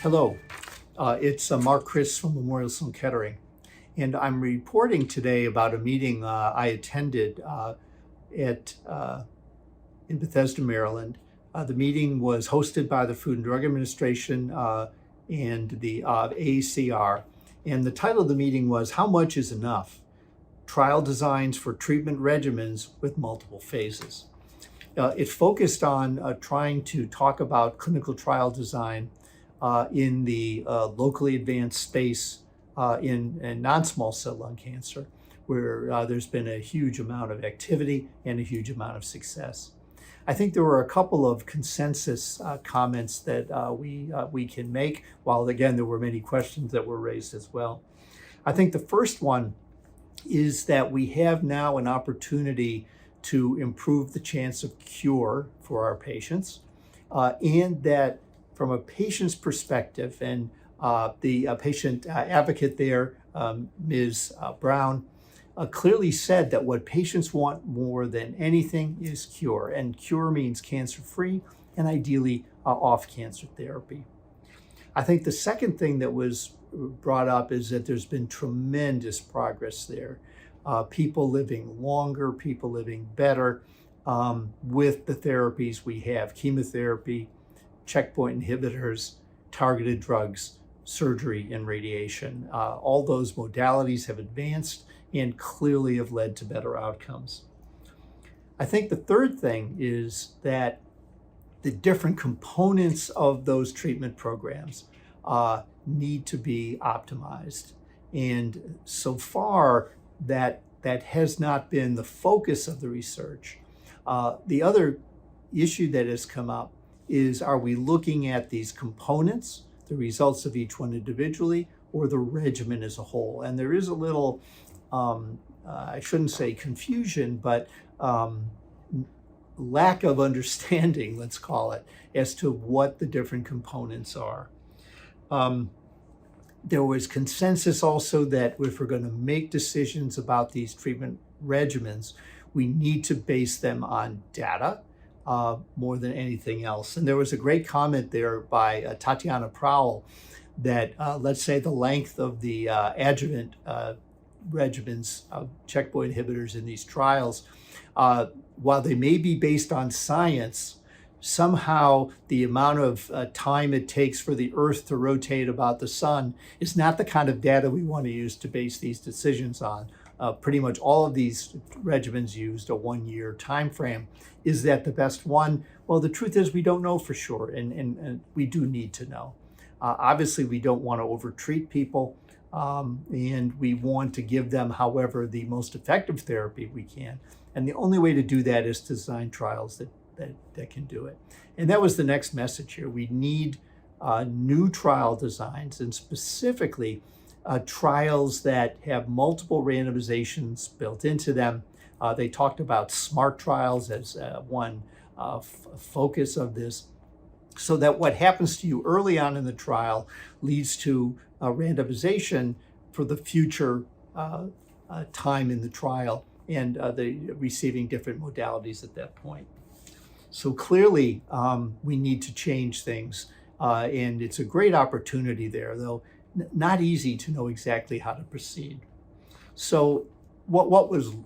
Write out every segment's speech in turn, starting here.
Hello, it's Mark Kris from Memorial Sloan Kettering, and I'm reporting today about a meeting I attended at in Bethesda, Maryland. The meeting was hosted by the Food and Drug Administration and the AACR, and the title of the meeting was "How Much is Enough? Trial Designs for Treatment Regimens with Multiple Phases." It focused on trying to talk about clinical trial design in the locally advanced space in non-small cell lung cancer, where there's been a huge amount of activity and a huge amount of success. I think there were a couple of consensus comments that we can make, while again there were many questions that were raised as well. I think the first one is that we have now an opportunity to improve the chance of cure for our patients, and that from a patient's perspective, and the patient advocate there, Ms. Brown, clearly said that what patients want more than anything is cure, and cure means cancer-free and ideally off cancer therapy. I think the second thing that was brought up is that there's been tremendous progress there. People living longer, people living better with the therapies we have: chemotherapy, checkpoint inhibitors, targeted drugs, surgery, and radiation. All those modalities have advanced and clearly have led to better outcomes. I think the third thing is that the different components of those treatment programs need to be optimized. And so far, that has not been the focus of the research. The other issue that has come up is, are we looking at these components, the results of each one individually, or the regimen as a whole? And there is a little, I shouldn't say confusion, but lack of understanding, let's call it, as to what the different components are. There was consensus also that if we're going to make decisions about these treatment regimens, we need to base them on data more than anything else. And there was a great comment there by Tatiana Prowell that let's say the length of the adjuvant regimens of checkpoint inhibitors in these trials, while they may be based on science, somehow the amount of time it takes for the Earth to rotate about the sun is not the kind of data we want to use to base these decisions on. Pretty much all of these regimens used a 1-year time frame. Is that the best one? Well, the truth is we don't know for sure, and we do need to know. Obviously, we don't want to overtreat people, and we want to give them, however, the most effective therapy we can. And the only way to do that is to design trials that can do it. And that was the next message here. We need new trial designs, and specifically trials that have multiple randomizations built into them. They talked about SMART trials as one focus of this, so that what happens to you early on in the trial leads to a randomization for the future time in the trial, and the receiving different modalities at that point. So clearly, we need to change things, and it's a great opportunity there, though not easy to know exactly how to proceed. So what was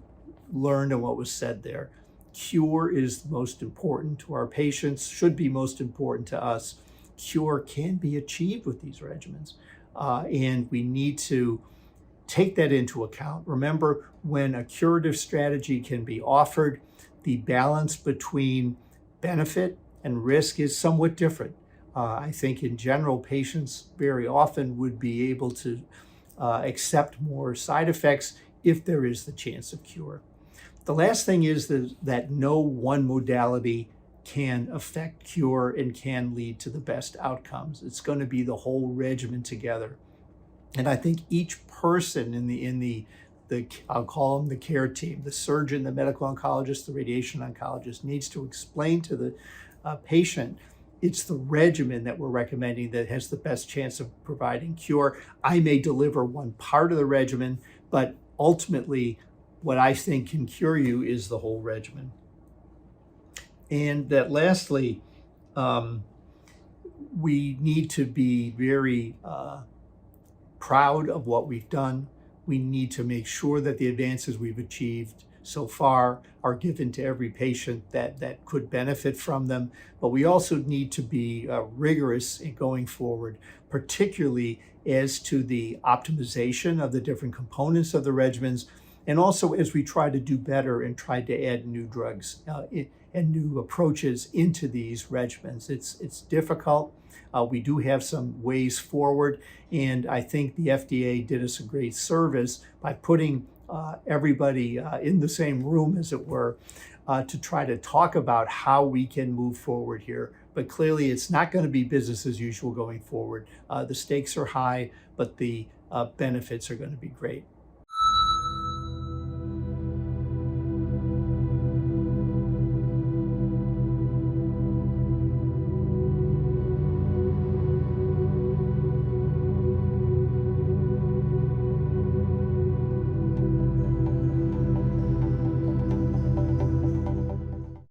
learned and what was said there? Cure is most important to our patients, should be most important to us. Cure can be achieved with these regimens, and we need to take that into account. Remember, when a curative strategy can be offered, the balance between benefit and risk is somewhat different. I think in general, patients very often would be able to accept more side effects if there is the chance of cure. The last thing is that no one modality can affect cure and can lead to the best outcomes. It's going to be the whole regimen together. And I think each person in the I'll call them the care team, the surgeon, the medical oncologist, the radiation oncologist, needs to explain to the patient it's the regimen that we're recommending that has the best chance of providing cure. I may deliver one part of the regimen, but ultimately what I think can cure you is the whole regimen. And that lastly, we need to be very proud of what we've done. We need to make sure that the advances we've achieved so far are given to every patient that could benefit from them. But we also need to be rigorous in going forward, particularly as to the optimization of the different components of the regimens, and also as we try to do better and try to add new drugs and new approaches into these regimens. It's difficult. We do have some ways forward, and I think the FDA did us a great service by putting everybody in the same room, as it were, to try to talk about how we can move forward here. But clearly, it's not going to be business as usual going forward. The stakes are high, but the benefits are going to be great.